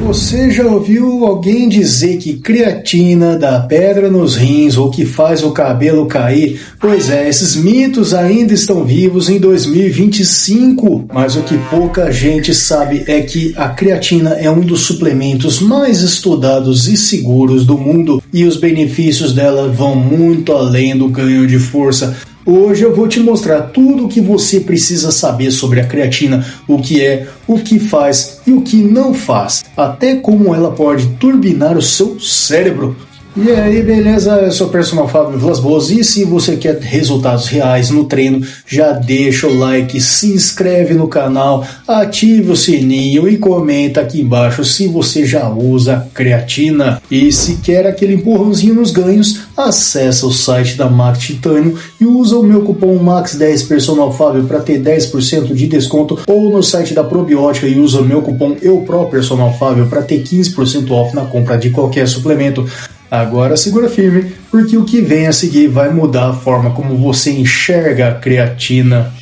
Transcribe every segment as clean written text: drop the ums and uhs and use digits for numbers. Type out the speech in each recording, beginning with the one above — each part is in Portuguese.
Você já ouviu alguém dizer que creatina dá pedra nos rins ou que faz o cabelo cair? Pois é, esses mitos ainda estão vivos em 2025, mas o que pouca gente sabe é que a creatina é um dos suplementos mais estudados e seguros do mundo e os benefícios dela vão muito além do ganho de força. Hoje eu vou te mostrar tudo o que você precisa saber sobre a creatina, o que é, o que faz e o que não faz, até como ela pode turbinar o seu cérebro. E aí, beleza? Eu sou o personal Fábio Vilas Boas e se você quer resultados reais no treino, já deixa o like, se inscreve no canal, ative o sininho e comenta aqui embaixo se você já usa creatina. E se quer aquele empurrãozinho nos ganhos, acessa o site da Max Titânio e usa o meu cupom MAX10 personal Fábio para ter 10% de desconto, ou no site da Probiótica e usa o meu cupom EUPRO personal Fábio para ter 15% off na compra de qualquer suplemento. Agora segura firme, porque o que vem a seguir vai mudar a forma como você enxerga a creatina.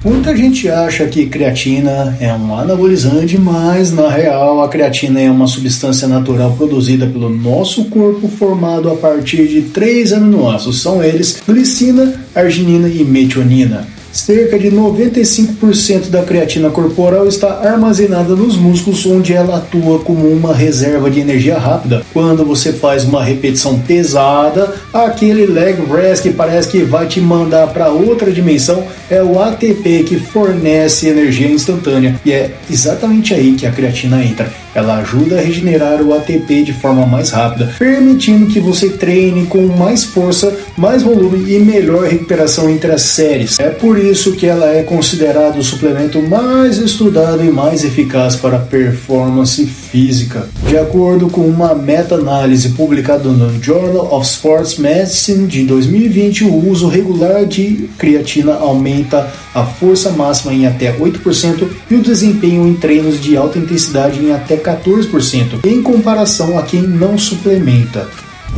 Muita gente acha que creatina é um anabolizante, mas na real a creatina é uma substância natural produzida pelo nosso corpo formado a partir de 3 aminoácidos. São eles glicina, arginina e metionina. Cerca de 95% da creatina corporal está armazenada nos músculos, onde ela atua como uma reserva de energia rápida. Quando você faz uma repetição pesada, aquele leg rest que parece que vai te mandar para outra dimensão é o ATP que fornece energia instantânea. E é exatamente aí que a creatina entra. Ela ajuda a regenerar o ATP de forma mais rápida, permitindo que você treine com mais força, mais volume e melhor recuperação entre as séries. É por isso que ela é considerada o suplemento mais estudado e mais eficaz para a performance física. De acordo com uma meta-análise publicada no Journal of Sports Medicine de 2020, o uso regular de creatina aumenta a força máxima em até 8% e o desempenho em treinos de alta intensidade em até 14%, em comparação a quem não suplementa.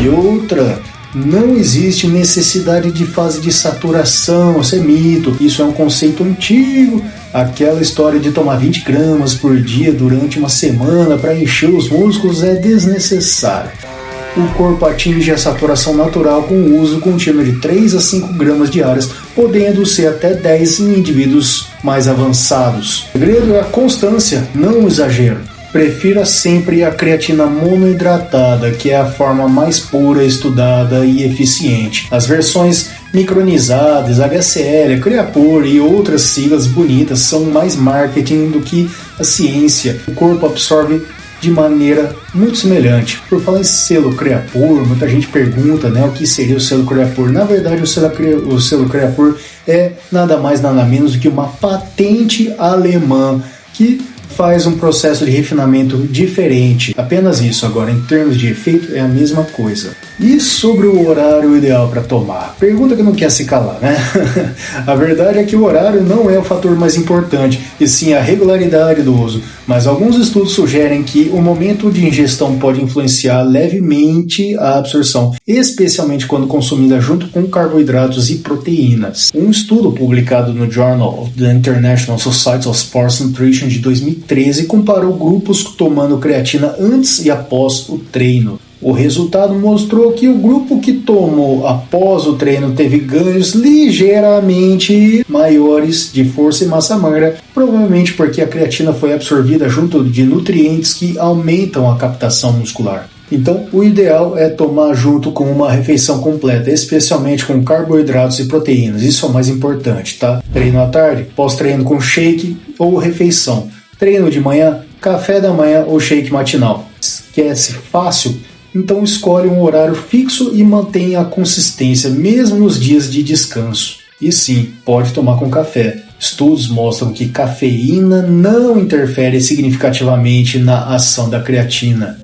E outra, não existe necessidade de fase de saturação, isso é mito, isso é um conceito antigo. Aquela história de tomar 20 gramas por dia durante uma semana para encher os músculos é desnecessário. O corpo atinge a saturação natural com o uso contínuo de 3 a 5 gramas diárias, podendo ser até 10 em indivíduos mais avançados. O segredo é a constância, não o exagero. Prefira sempre a creatina monoidratada, que é a forma mais pura, estudada e eficiente. As versões micronizadas, HCl, Creapure e outras siglas bonitas são mais marketing do que a ciência. O corpo absorve de maneira muito semelhante. Por falar em selo Creapure, muita gente pergunta, o que seria o selo Creapure. Na verdade, o selo Creapure é nada mais nada menos do que uma patente alemã que faz um processo de refinamento diferente. Apenas isso. Agora, em termos de efeito, é a mesma coisa. E sobre o horário ideal para tomar? Pergunta que não quer se calar, né? A verdade é que o horário não é o fator mais importante, e sim a regularidade do uso. Mas alguns estudos sugerem que o momento de ingestão pode influenciar levemente a absorção, especialmente quando consumida junto com carboidratos e proteínas. Um estudo publicado no Journal of the International Society of Sports Nutrition de 2013 comparou grupos tomando creatina antes e após o treino. O resultado mostrou que o grupo que tomou após o treino teve ganhos ligeiramente maiores de força e massa magra, provavelmente porque a creatina foi absorvida junto de nutrientes que aumentam a captação muscular. Então, o ideal é tomar junto com uma refeição completa, especialmente com carboidratos e proteínas. Isso é o mais importante, tá? Treino à tarde, pós-treino com shake ou refeição. Treino de manhã, café da manhã ou shake matinal. Esquece fácil? Então escolhe um horário fixo e mantenha a consistência, mesmo nos dias de descanso. E sim, pode tomar com café. Estudos mostram que cafeína não interfere significativamente na ação da creatina.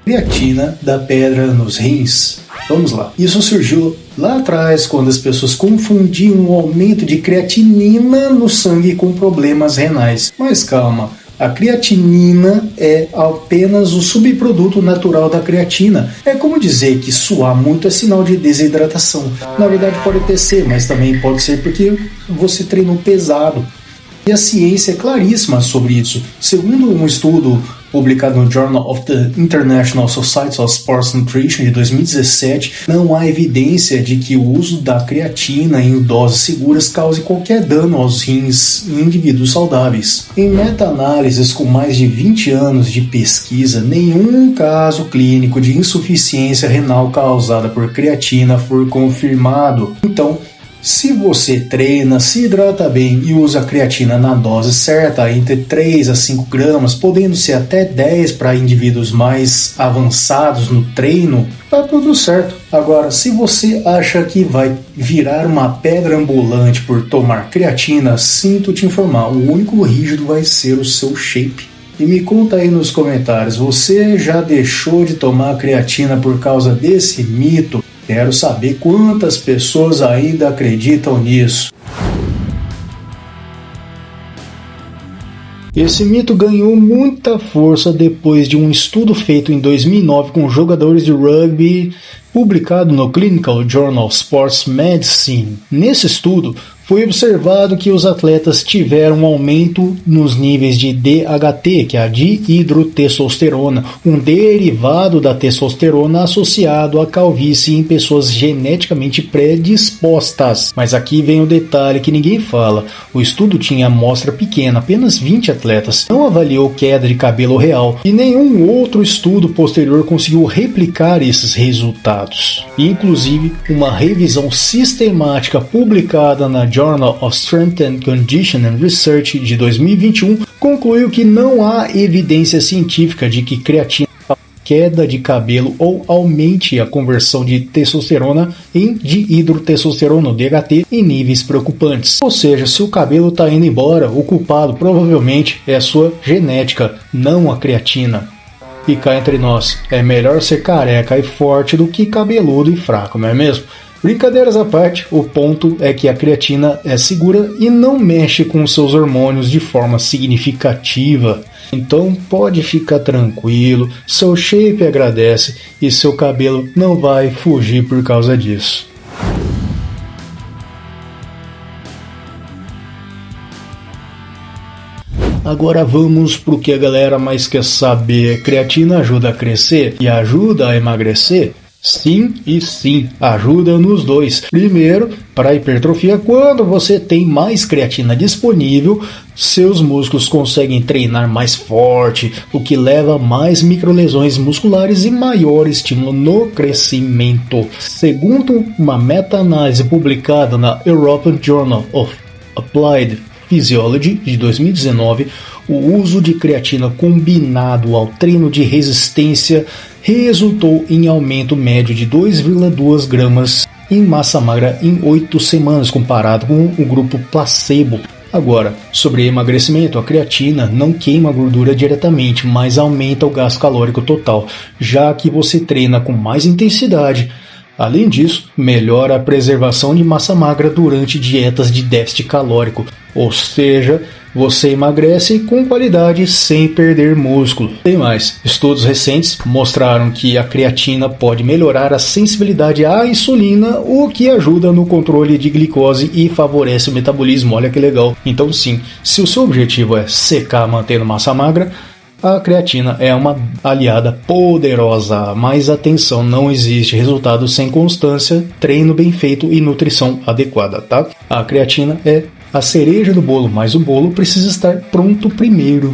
Creatina dá pedra nos rins? Vamos lá. Isso surgiu lá atrás, quando as pessoas confundiam o aumento de creatinina no sangue com problemas renais. Mas calma. A creatinina é apenas o subproduto natural da creatina. É como dizer que suar muito é sinal de desidratação. Na verdade pode até ser, mas também pode ser porque você treinou pesado. E a ciência é claríssima sobre isso. Segundo um estudo publicado no Journal of the International Society of Sports Nutrition de 2017, não há evidência de que o uso da creatina em doses seguras cause qualquer dano aos rins em indivíduos saudáveis. Em meta-análises com mais de 20 anos de pesquisa, nenhum caso clínico de insuficiência renal causada por creatina foi confirmado. Então, se você treina, se hidrata bem e usa a creatina na dose certa, entre 3 a 5 gramas, podendo ser até 10 para indivíduos mais avançados no treino, tá tudo certo. Agora, se você acha que vai virar uma pedra ambulante por tomar creatina, sinto te informar, o único rígido vai ser o seu shape. E me conta aí nos comentários, você já deixou de tomar creatina por causa desse mito? Quero saber quantas pessoas ainda acreditam nisso. Esse mito ganhou muita força depois de um estudo feito em 2009 com jogadores de rugby, publicado no Clinical Journal of Sports Medicine. Nesse estudo, foi observado que os atletas tiveram um aumento nos níveis de DHT, que é a dihidrotestosterona, um derivado da testosterona associado à calvície em pessoas geneticamente predispostas. Mas aqui vem o detalhe que ninguém fala. O estudo tinha amostra pequena, apenas 20 atletas. Não avaliou queda de cabelo real e nenhum outro estudo posterior conseguiu replicar esses resultados. Inclusive, uma revisão sistemática publicada na Journal of Strength and Condition and Research de 2021 concluiu que não há evidência científica de que creatina queda de cabelo ou aumente a conversão de testosterona em dihidrotestosterona, DHT, em níveis preocupantes. Ou seja, se o cabelo está indo embora, o culpado provavelmente é a sua genética, não a creatina. E cá entre nós, é melhor ser careca e forte do que cabeludo e fraco, não é mesmo? Brincadeiras à parte, o ponto é que a creatina é segura e não mexe com seus hormônios de forma significativa. Então pode ficar tranquilo, seu shape agradece e seu cabelo não vai fugir por causa disso. Agora vamos para o que a galera mais quer saber. Creatina ajuda a crescer e ajuda a emagrecer? Sim e sim, ajuda nos dois. Primeiro, para a hipertrofia, quando você tem mais creatina disponível, seus músculos conseguem treinar mais forte, o que leva a mais microlesões musculares e maior estímulo no crescimento. Segundo uma meta-análise publicada na European Journal of Applied Physiology de 2019, o uso de creatina combinado ao treino de resistência resultou em aumento médio de 2,2 gramas em massa magra em 8 semanas, comparado com o grupo placebo. Agora, sobre emagrecimento, a creatina não queima a gordura diretamente, mas aumenta o gasto calórico total, já que você treina com mais intensidade. Além disso, melhora a preservação de massa magra durante dietas de déficit calórico, ou seja, você emagrece com qualidade sem perder músculo. Tem mais, estudos recentes mostraram que a creatina pode melhorar a sensibilidade à insulina, o que ajuda no controle de glicose e favorece o metabolismo. Olha que legal. Então sim, se o seu objetivo é secar mantendo massa magra, a creatina é uma aliada poderosa, mas atenção, não existe resultado sem constância, treino bem feito e nutrição adequada, tá? A creatina é a cereja do bolo, mas o bolo precisa estar pronto primeiro.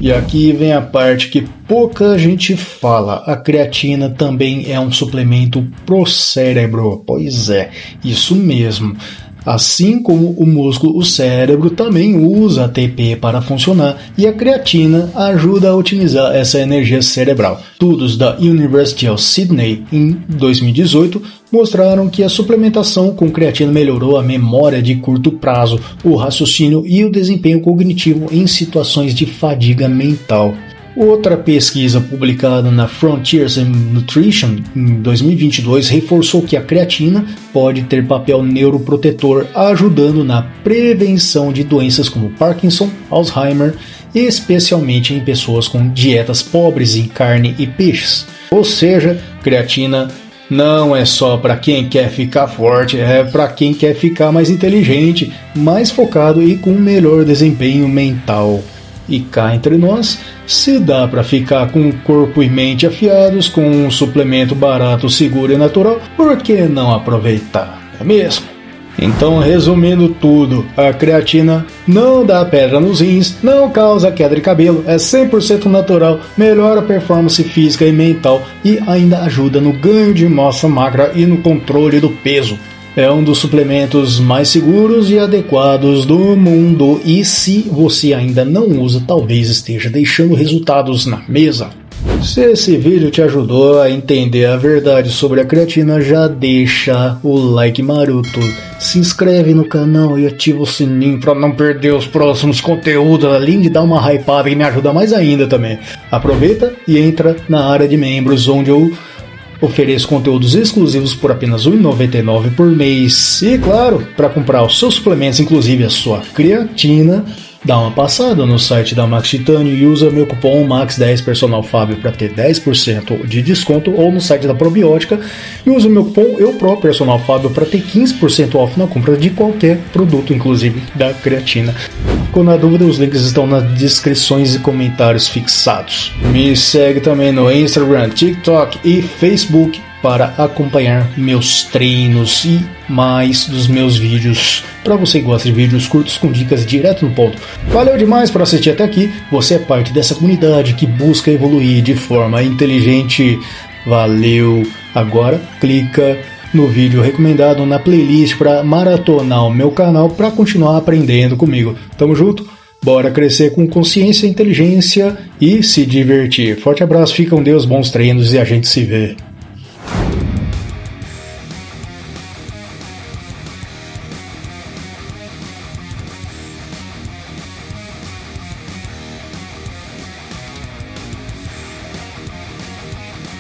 E aqui vem a parte que pouca gente fala. A creatina também é um suplemento pro cérebro. Pois é, isso mesmo. Assim como o músculo, o cérebro também usa ATP para funcionar e a creatina ajuda a otimizar essa energia cerebral. Estudos da University of Sydney em 2018 mostraram que a suplementação com creatina melhorou a memória de curto prazo, o raciocínio e o desempenho cognitivo em situações de fadiga mental. Outra pesquisa publicada na Frontiers in Nutrition em 2022 reforçou que a creatina pode ter papel neuroprotetor, ajudando na prevenção de doenças como Parkinson, Alzheimer, especialmente em pessoas com dietas pobres em carne e peixes. Ou seja, creatina não é só para quem quer ficar forte, é para quem quer ficar mais inteligente, mais focado e com melhor desempenho mental. E cá entre nós, se dá para ficar com o corpo e mente afiados com um suplemento barato, seguro e natural, por que não aproveitar, não é mesmo? Então, resumindo tudo, a creatina não dá pedra nos rins, não causa queda de cabelo, é 100% natural, melhora a performance física e mental e ainda ajuda no ganho de massa magra e no controle do peso. É um dos suplementos mais seguros e adequados do mundo e se você ainda não usa, talvez esteja deixando resultados na mesa. Se esse vídeo te ajudou a entender a verdade sobre a creatina, já deixa o like maroto, se inscreve no canal e ativa o sininho para não perder os próximos conteúdos, além de dar uma hypada que me ajuda mais ainda também. Aproveita e entra na área de membros, onde eu ofereço conteúdos exclusivos por apenas R$ 1,99 por mês. E claro, para comprar os seus suplementos, inclusive a sua creatina, dá uma passada no site da Max Titânio e usa meu cupom MAX10 Personal Fábio para ter 10% de desconto, ou no site da Probiótica e usa o meu cupom EUPRO Personal Fábio para ter 15% off na compra de qualquer produto, inclusive da creatina. Ficou na dúvida, os links estão nas descrições e comentários fixados. Me segue também no Instagram, TikTok e Facebook para acompanhar meus treinos e mais dos meus vídeos. Para você que gosta de vídeos curtos com dicas direto no ponto. Valeu demais por assistir até aqui. Você é parte dessa comunidade que busca evoluir de forma inteligente. Valeu! Agora clica no vídeo recomendado na playlist para maratonar o meu canal para continuar aprendendo comigo. Tamo junto? Bora crescer com consciência, inteligência e se divertir. Forte abraço, fica com Deus, bons treinos e a gente se vê.